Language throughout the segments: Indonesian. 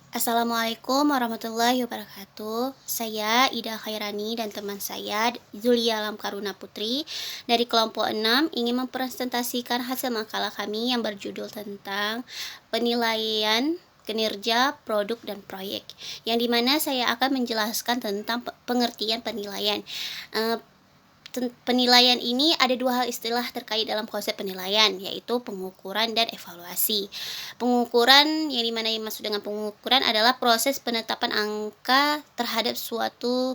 Assalamualaikum warahmatullahi wabarakatuh. Saya Ida Khairani dan teman saya Zulia Alam Karuna Putri dari kelompok 6 ingin mempresentasikan hasil makalah kami yang berjudul tentang penilaian kinerja produk dan proyek, yang dimana saya akan menjelaskan tentang pengertian penilaian. Eh, Penilaian ini ada dua hal istilah terkait dalam konsep penilaian, yaitu pengukuran dan evaluasi. Pengukuran, yang dimana yang maksud dengan pengukuran adalah proses penetapan angka terhadap suatu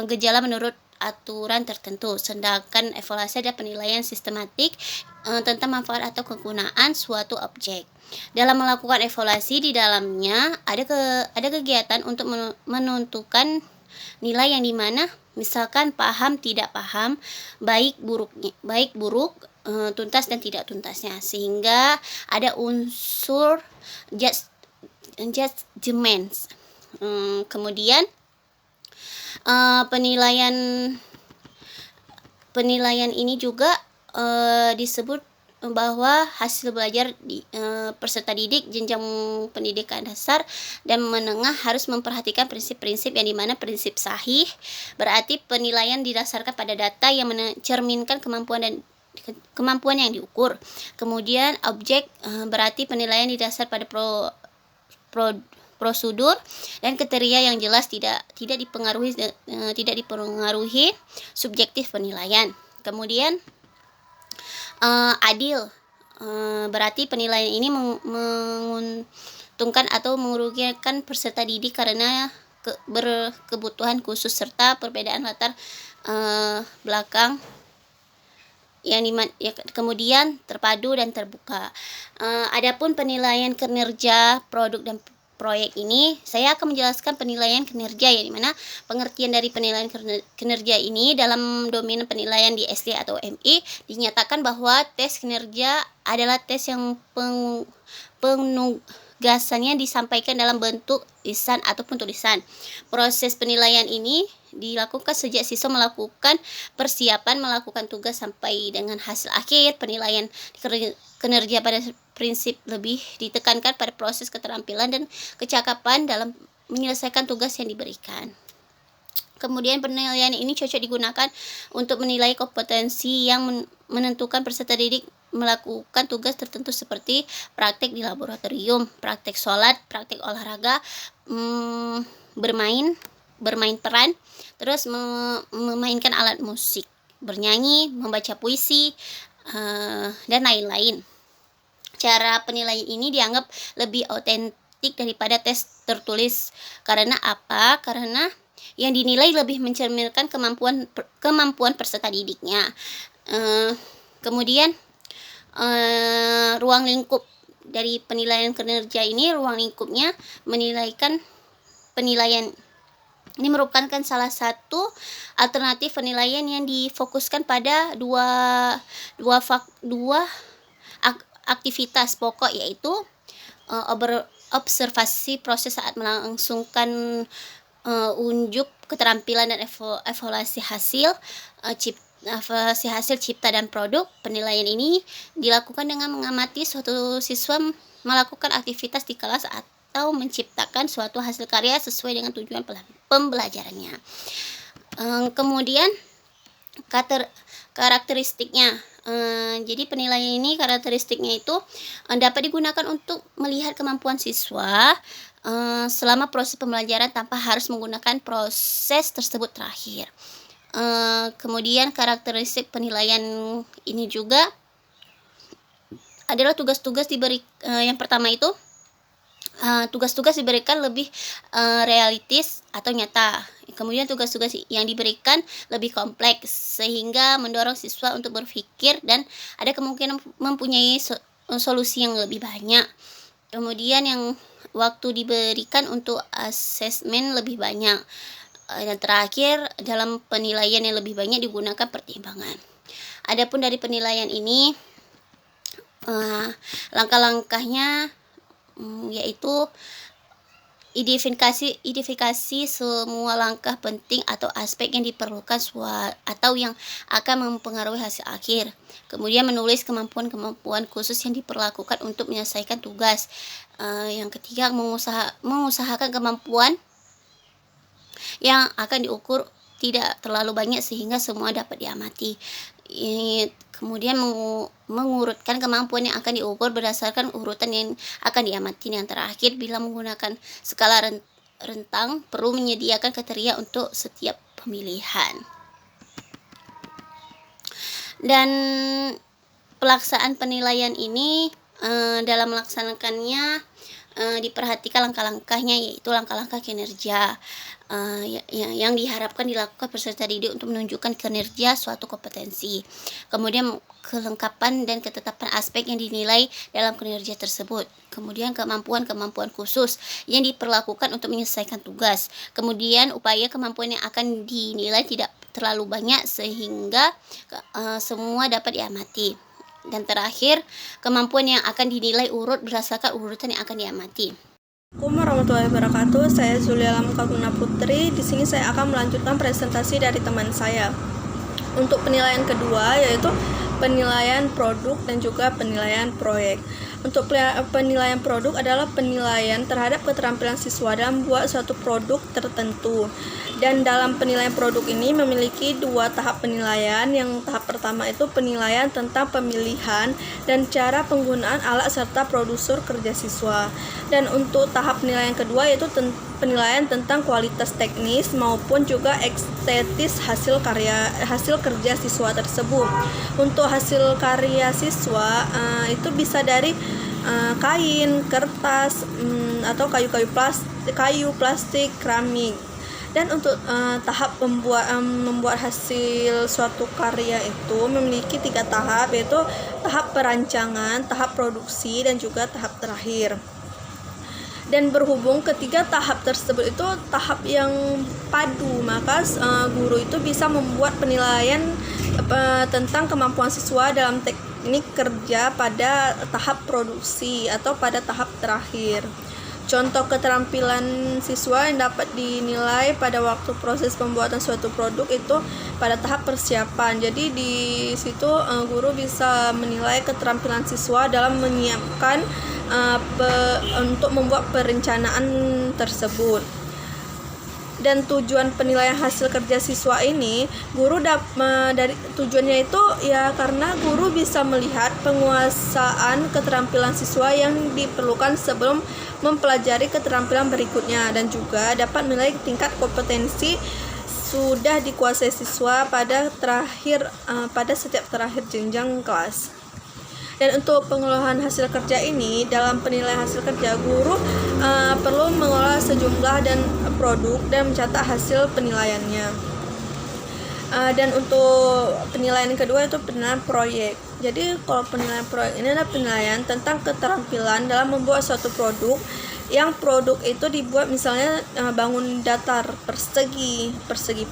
gejala menurut aturan tertentu, sedangkan evaluasi adalah penilaian sistematik tentang manfaat atau kegunaan suatu objek. Dalam melakukan evaluasi, di dalamnya ada kegiatan untuk menentukan nilai, yang dimana misalkan paham tidak paham, baik buruk, tuntas dan tidak tuntasnya, sehingga ada unsur judgment. Kemudian penilaian ini juga disebut bahwa hasil belajar peserta didik jenjang pendidikan dasar dan menengah harus memperhatikan prinsip-prinsip, yang dimana prinsip sahih berarti penilaian didasarkan pada data yang mencerminkan kemampuan yang diukur. Kemudian objek berarti penilaian didasar pada prosedur dan kriteria yang jelas, tidak dipengaruhi subjektif penilaian. Kemudian adil berarti penilaian ini menguntungkan atau merugikan peserta didik karena berkebutuhan khusus serta perbedaan latar belakang kemudian terpadu dan terbuka. Adapun penilaian kinerja produk dan proyek ini, saya akan menjelaskan penilaian kinerja, yang dimana pengertian dari penilaian kinerja ini dalam domain penilaian di SD atau MI dinyatakan bahwa tes kinerja adalah tes yang penugasannya disampaikan dalam bentuk lisan ataupun tulisan. Proses penilaian ini dilakukan sejak siswa melakukan persiapan melakukan tugas sampai dengan hasil akhir. Penilaian kinerja pada prinsip lebih ditekankan pada proses keterampilan dan kecakapan dalam menyelesaikan tugas yang diberikan. Kemudian penilaian ini cocok digunakan untuk menilai kompetensi yang menentukan peserta didik melakukan tugas tertentu seperti praktek di laboratorium, praktek sholat, praktek olahraga, bermain peran, terus memainkan alat musik, bernyanyi, membaca puisi, dan lain-lain. Cara penilaian ini dianggap lebih otentik daripada tes tertulis. Karena apa? Karena yang dinilai lebih mencerminkan kemampuan peserta didiknya. Kemudian ruang lingkup dari penilaian kinerja ini, ruang lingkupnya menilaikan penilaian ini merupakan salah satu alternatif penilaian yang difokuskan pada dua aktivitas pokok, yaitu observasi proses saat melangsungkan unjuk keterampilan dan evaluasi hasil cipta dan produk. Penilaian ini dilakukan dengan mengamati suatu siswa melakukan aktivitas di kelas atau menciptakan suatu hasil karya sesuai dengan tujuan pembelajarannya. Kemudian karakteristiknya. Jadi penilaian ini karakteristiknya itu dapat digunakan untuk melihat kemampuan siswa selama proses pembelajaran tanpa harus menggunakan proses tersebut terakhir. Kemudian karakteristik penilaian ini juga adalah tugas-tugas yang pertama itu tugas-tugas diberikan lebih realistis atau nyata. Kemudian tugas-tugas yang diberikan lebih kompleks sehingga mendorong siswa untuk berpikir dan ada kemungkinan mempunyai solusi yang lebih banyak. Kemudian yang waktu diberikan untuk asesmen lebih banyak. Dan terakhir, dalam penilaian yang lebih banyak digunakan pertimbangan. Adapun dari penilaian ini langkah-langkahnya yaitu identifikasi semua langkah penting atau aspek yang diperlukan atau yang akan mempengaruhi hasil akhir. Kemudian menulis kemampuan-kemampuan khusus yang diperlakukan untuk menyelesaikan tugas. Yang ketiga, mengusahakan kemampuan yang akan diukur tidak terlalu banyak sehingga semua dapat diamati. Kemudian mengurutkan kemampuan yang akan diukur berdasarkan urutan yang akan diamati. Yang terakhir, bila menggunakan skala rentang, perlu menyediakan kriteria untuk setiap pemilihan. Dan pelaksanaan penilaian ini dalam melaksanakannya diperhatikan langkah-langkahnya, yaitu langkah-langkah kinerja yang diharapkan dilakukan peserta didik untuk menunjukkan kinerja suatu kompetensi. Kemudian kelengkapan dan ketetapan aspek yang dinilai dalam kinerja tersebut. Kemudian kemampuan-kemampuan khusus yang diperlakukan untuk menyelesaikan tugas. Kemudian upaya kemampuan yang akan dinilai tidak terlalu banyak sehingga semua dapat diamati. Dan terakhir, kemampuan yang akan dinilai urut berdasarkan urutan yang akan diamati. Assalamualaikum warahmatullahi wabarakatuh. Saya Zulia Alam Karuna Putri. Di sini saya akan melanjutkan presentasi dari teman saya. Untuk penilaian kedua, yaitu penilaian produk dan juga penilaian proyek. Untuk penilaian produk adalah penilaian terhadap keterampilan siswa dalam membuat suatu produk tertentu. Dan dalam penilaian produk ini memiliki dua tahap penilaian. Yang tahap pertama itu penilaian tentang pemilihan dan cara penggunaan alat serta produser kerja siswa. Dan untuk tahap penilaian kedua yaitu penilaian tentang kualitas teknis maupun juga estetis hasil kerja siswa tersebut. Untuk hasil karya siswa itu bisa dari kain, kertas, atau kayu, plastik, keramik. Dan untuk tahap membuat hasil suatu karya itu memiliki 3 tahap, yaitu tahap perancangan, tahap produksi, dan juga tahap terakhir. Dan berhubung ketiga tahap tersebut itu tahap yang padu, maka guru itu bisa membuat penilaian tentang kemampuan siswa dalam teknik kerja pada tahap produksi atau pada tahap terakhir. Contoh keterampilan siswa yang dapat dinilai pada waktu proses pembuatan suatu produk itu pada tahap persiapan. Jadi di situ guru bisa menilai keterampilan siswa dalam menyiapkan untuk membuat perencanaan tersebut. Dan tujuan penilaian hasil kerja siswa ini, guru dari tujuannya itu ya karena guru bisa melihat penguasaan keterampilan siswa yang diperlukan sebelum mempelajari keterampilan berikutnya, dan juga dapat menilai tingkat kompetensi sudah dikuasai siswa pada setiap terakhir jenjang kelas. Dan untuk pengolahan hasil kerja ini, dalam penilaian hasil kerja, guru perlu mengolah sejumlah dan produk dan mencatat hasil penilaiannya. Dan untuk penilaian kedua itu penilaian proyek. Jadi kalau penilaian proyek ini adalah penilaian tentang keterampilan dalam membuat suatu produk. Yang produk itu dibuat misalnya bangun datar persegi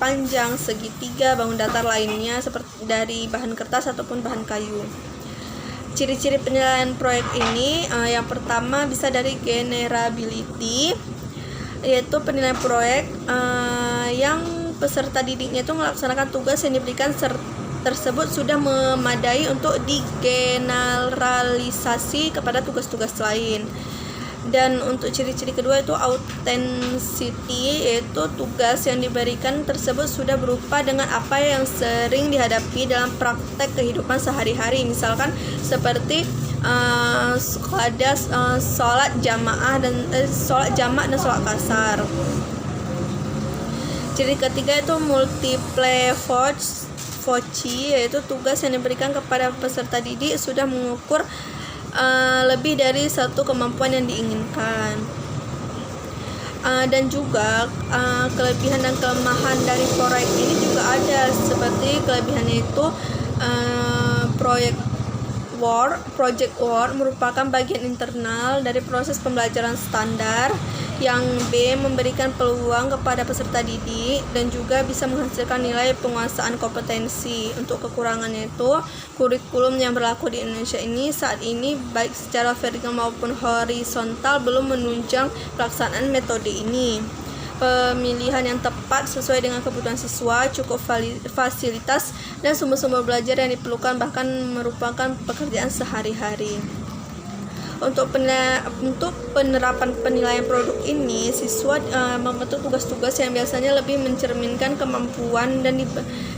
panjang, segitiga, bangun datar lainnya seperti dari bahan kertas ataupun bahan kayu. Ciri-ciri penilaian proyek ini yang pertama bisa dari generability, yaitu penilaian proyek yang peserta didiknya itu melaksanakan tugas yang diberikan tersebut sudah memadai untuk digeneralisasi kepada tugas-tugas lain. Dan untuk ciri-ciri kedua itu authenticity, yaitu tugas yang diberikan tersebut sudah berupa dengan apa yang sering dihadapi dalam praktek kehidupan sehari-hari, misalkan seperti sholat jamak dan sholat kasar. Ciri ketiga itu multiple voci, yaitu tugas yang diberikan kepada peserta didik sudah mengukur lebih dari satu kemampuan yang diinginkan. Dan juga kelebihan dan kelemahan dari proyek ini juga ada, seperti kelebihannya itu project work merupakan bagian internal dari proses pembelajaran standar Yang B, memberikan peluang kepada peserta didik dan juga bisa menghasilkan nilai penguasaan kompetensi. Untuk kekurangannya itu, kurikulum yang berlaku di Indonesia ini saat ini baik secara vertikal maupun horizontal belum menunjang pelaksanaan metode ini. Pemilihan yang tepat sesuai dengan kebutuhan siswa, cukup fasilitas dan sumber-sumber belajar yang diperlukan bahkan merupakan pekerjaan sehari-hari. Untuk penerapan penilaian produk ini, siswa membentuk tugas-tugas yang biasanya lebih mencerminkan kemampuan dan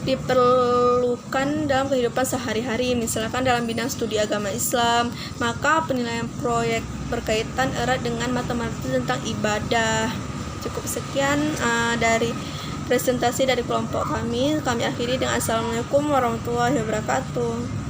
diperlukan dalam kehidupan sehari-hari. Misalkan dalam bidang studi agama Islam, maka penilaian proyek berkaitan erat dengan matematika tentang ibadah. Cukup sekian dari presentasi dari kelompok kami. Kami akhiri dengan Assalamualaikum warahmatullahi wabarakatuh.